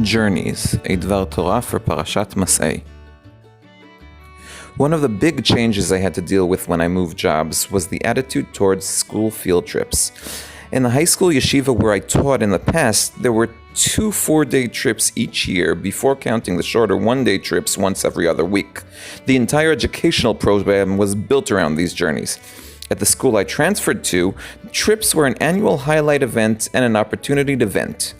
Journeys, a Dvar Torah for Parashat Masey. One of the big changes I had to deal with when I moved jobs was the attitude towards school field trips. In the high school yeshiva where I taught in the past, there were 2 4-day trips each year before counting the shorter 1-day trips once every other week. The entire educational program was built around these journeys. At the school I transferred to, trips were an annual highlight event and an opportunity to vent.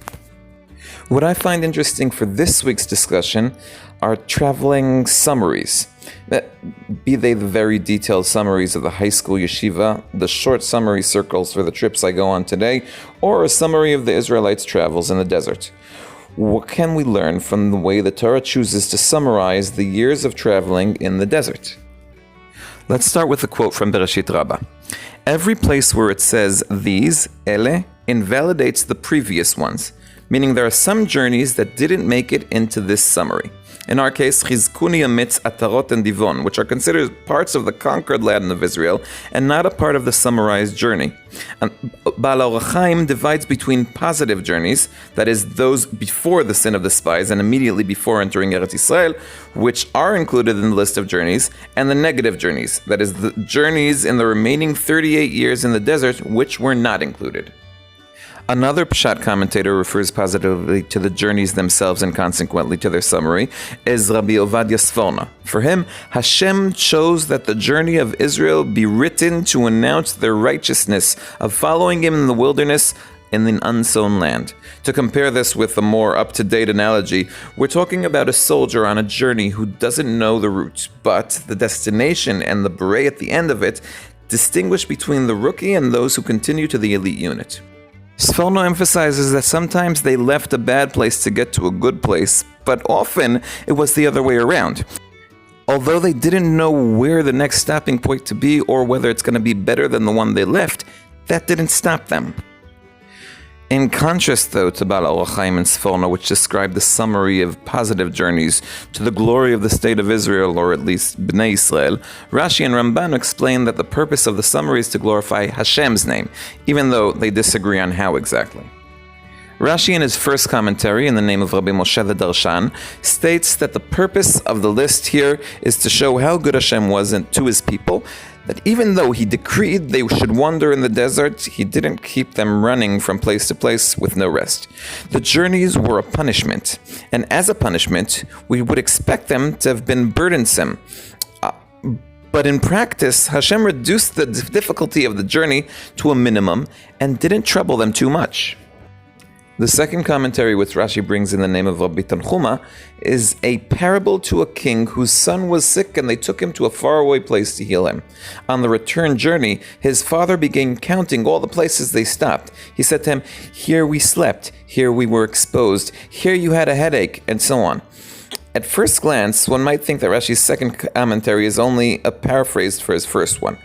What I find interesting for this week's discussion are traveling summaries. Be they the very detailed summaries of the high school yeshiva, the short summary circles for the trips I go on today, or a summary of the Israelites' travels in the desert. What can we learn from the way the Torah chooses to summarize the years of traveling in the desert? Let's start with a quote from Bereshit Raba. Every place where it says these, ele, invalidates the previous ones, meaning there are some journeys that didn't make it into this summary. In our case, Hizkuni omits A'tarot and Dibon, which are considered parts of the conquered land of Israel and not a part of the summarized journey. And Baal Or Hayim divides between positive journeys, that is, those before the sin of the spies and immediately before entering Eretz Yisrael, which are included in the list of journeys, and the negative journeys, that is, the journeys in the remaining 38 years in the desert, which were not included. Another Pshat commentator refers positively to the journeys themselves and consequently to their summary, is Rabbi Ovadia Sforno. For him, Hashem chose that the journey of Israel be written to announce their righteousness of following him in the wilderness in an unsown land. To compare this with a more up-to-date analogy, we're talking about a soldier on a journey who doesn't know the route, but the destination and the beret at the end of it distinguish between the rookie and those who continue to the elite unit. Sforno emphasizes that sometimes they left a bad place to get to a good place, but often it was the other way around. Although they didn't know where the next stopping point to be or whether it's going to be better than the one they left, that didn't stop them. In contrast, though, to Baal Or Hayim and Sforno, which describe the summary of positive journeys to the glory of the state of Israel, or at least Bnei Israel, Rashi and Ramban explain that the purpose of the summary is to glorify Hashem's name, even though they disagree on how exactly. Rashi, in his first commentary, in the name of Rabbi Moshe the Darshan, states that the purpose of the list here is to show how good Hashem was to his people, that even though he decreed they should wander in the desert, he didn't keep them running from place to place with no rest. The journeys were a punishment, and as a punishment, we would expect them to have been burdensome. But in practice, Hashem reduced the difficulty of the journey to a minimum and didn't trouble them too much. The second commentary which Rashi brings in the name of Rabbi Tanchuma is a parable to a king whose son was sick and they took him to a faraway place to heal him. On the return journey, his father began counting all the places they stopped. He said to him, "Here we slept, here we were exposed, here you had a headache," and so on. At first glance, one might think that Rashi's second commentary is only a paraphrase for his first one.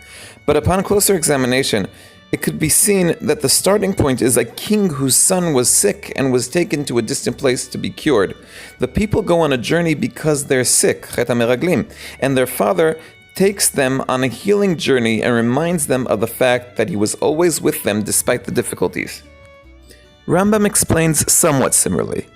But upon closer examination, it could be seen that the starting point is a king whose son was sick and was taken to a distant place to be cured. The people go on a journey because they're sick, chet hameraglim, and their father takes them on a healing journey and reminds them of the fact that he was always with them despite the difficulties. Rambam explains somewhat similarly.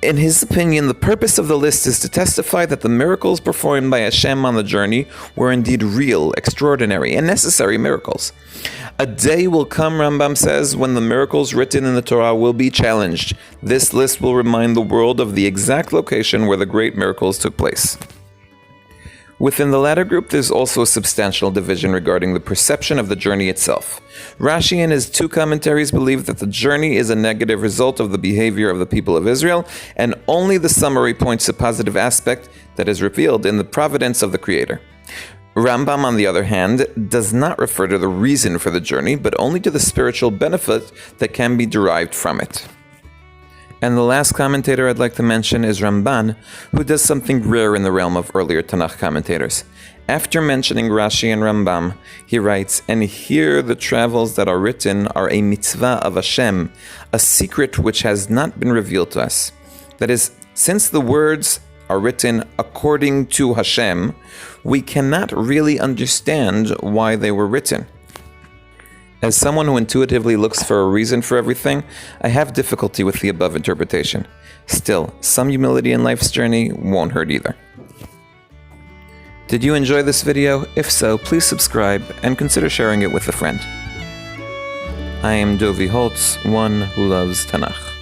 In his opinion, the purpose of the list is to testify that the miracles performed by Hashem on the journey were indeed real, extraordinary, and necessary miracles. A day will come, Rambam says, when the miracles written in the Torah will be challenged. This list will remind the world of the exact location where the great miracles took place. Within the latter group, there's also a substantial division regarding the perception of the journey itself. Rashi in his 2 commentaries believe that the journey is a negative result of the behavior of the people of Israel, and only the summary points to positive aspect that is revealed in the providence of the Creator. Rambam, on the other hand, does not refer to the reason for the journey, but only to the spiritual benefit that can be derived from it. And the last commentator I'd like to mention is Ramban, who does something rare in the realm of earlier Tanakh commentators. After mentioning Rashi and Rambam, he writes, "And here the travels that are written are a mitzvah of Hashem, a secret which has not been revealed to us." That is, since the words are written according to Hashem, we cannot really understand why they were written. As someone who intuitively looks for a reason for everything, I have difficulty with the above interpretation. Still, some humility in life's journey won't hurt either. Did you enjoy this video? If so, please subscribe and consider sharing it with a friend. I am Dovi Holtz, one who loves Tanakh.